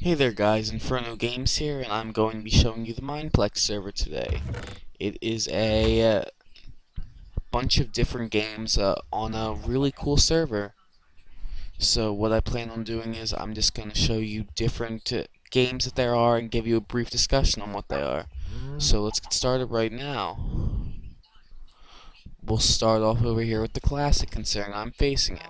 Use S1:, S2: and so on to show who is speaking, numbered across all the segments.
S1: Hey there guys, InfernoGames here, and I'm going to be showing you the Mineplex server today. It is a bunch of different games on a really cool server. So what I plan on doing is I'm just going to show you different games that there are and give you a brief discussion on what they are. So let's get started right now. We'll start off over here with the Classic, considering I'm facing it.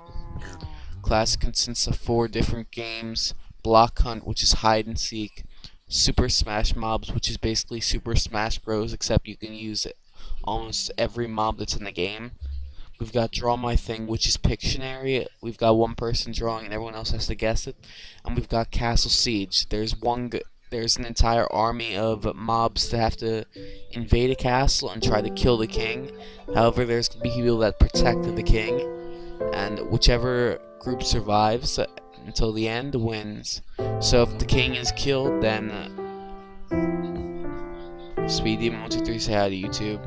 S1: Classic consists of 4 different games: Block Hunt, which is hide and seek; Super Smash Mobs, which is basically Super Smash Bros, except you can use almost every mob that's in the game. We've got Draw My Thing, which is Pictionary. We've got one person drawing and everyone else has to guess it. And we've got Castle Siege. There's an entire army of mobs that have to invade a castle and try to kill the king. However, there's going to be people that protect the king, and whichever group survives until the end wins. So if the king is killed, then Speeddemon123 say hi to YouTube.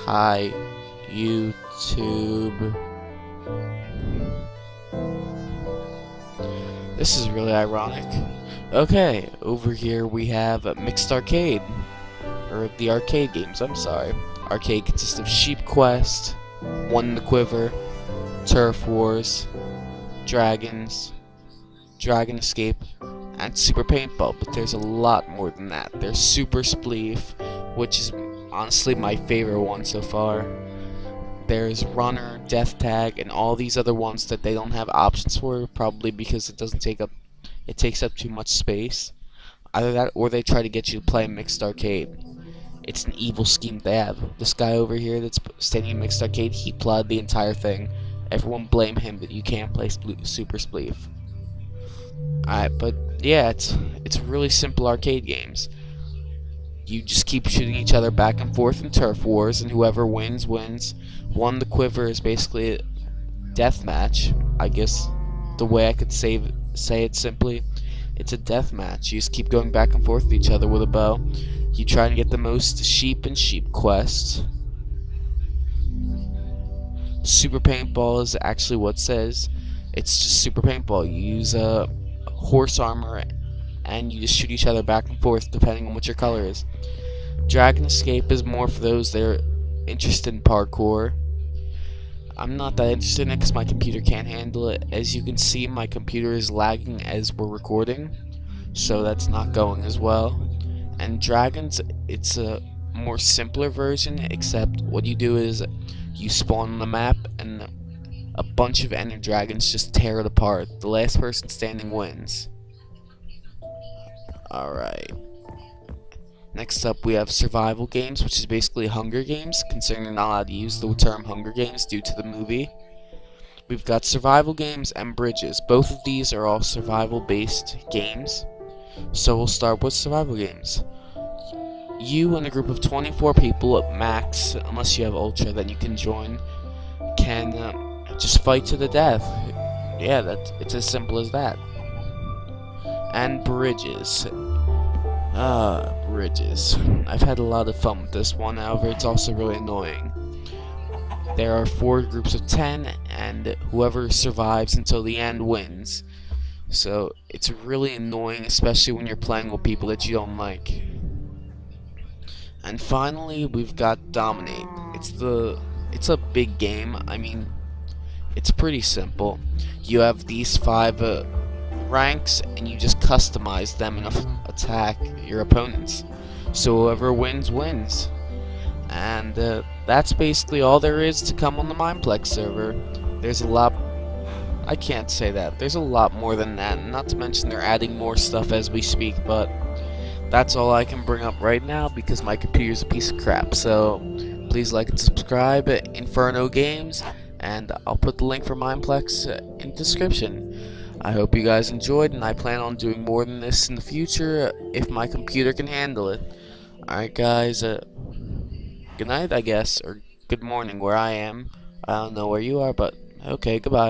S1: Hi YouTube. This is really ironic. Okay, over here we have Mixed Arcade. Or the arcade games, I'm sorry. Arcade consists of Sheep Quest, One in the Quiver, Turf Wars, Dragons, Dragon Escape, and Super Paintball, but there's a lot more than that. There's Super Spleef, which is honestly my favorite one so far. There's Runner, Death Tag, and all these other ones that they don't have options for, probably because it takes up too much space. Either that or they try to get you to play Mixed Arcade. It's an evil scheme they have. This guy over here that's standing in Mixed Arcade, he plotted the entire thing. Everyone blame him that you can't play Super Spleef. Alright, but yeah, it's really simple arcade games. You just keep shooting each other back and forth in Turf Wars, and whoever wins, wins. One in the Quiver is basically a death match, I guess the way I could say it simply. It's a death match. You just keep going back and forth with each other with a bow. You try and get the most sheep in Sheep Quest. Super Paintball is actually what it says. It's just Super Paintball. You use horse armor and you just shoot each other back and forth depending on what your color is. Dragon Escape is more for those that are interested in parkour. I'm not that interested in it because my computer can't handle it. As you can see, my computer is lagging as we're recording, so that's not going as well. And Dragons, it's a more simpler version, except what you do is you spawn on the map and a bunch of Ender Dragons just tear it apart. The last person standing wins. Alright. Next up we have Survival Games, which is basically Hunger Games, considering they're not allowed to use the term Hunger Games due to the movie. We've got Survival Games and Bridges. Both of these are all survival-based games. So we'll start with Survival Games. You and a group of 24 people at max, unless you have Ultra, then you can join, can just fight to the death. Yeah, it's as simple as that. And Bridges. Bridges. I've had a lot of fun with this one, however, it's also really annoying. There are 4 groups of 10, and whoever survives until the end wins. So, it's really annoying, especially when you're playing with people that you don't like. And finally, we've got Dominate. It's a big game. I mean, it's pretty simple. You have these 5 ranks, and you just customize them and attack your opponents. So whoever wins, wins. And that's basically all there is to come on the Mineplex server. There's a lot. I can't say that. There's a lot more than that. Not to mention they're adding more stuff as we speak, but that's all I can bring up right now because my computer's a piece of crap. So please like and subscribe at InfernoGames, and I'll put the link for Mineplex in the description. I hope you guys enjoyed, and I plan on doing more than this in the future if my computer can handle it. Alright guys, good night I guess, or good morning where I am. I don't know where you are, but okay, goodbye.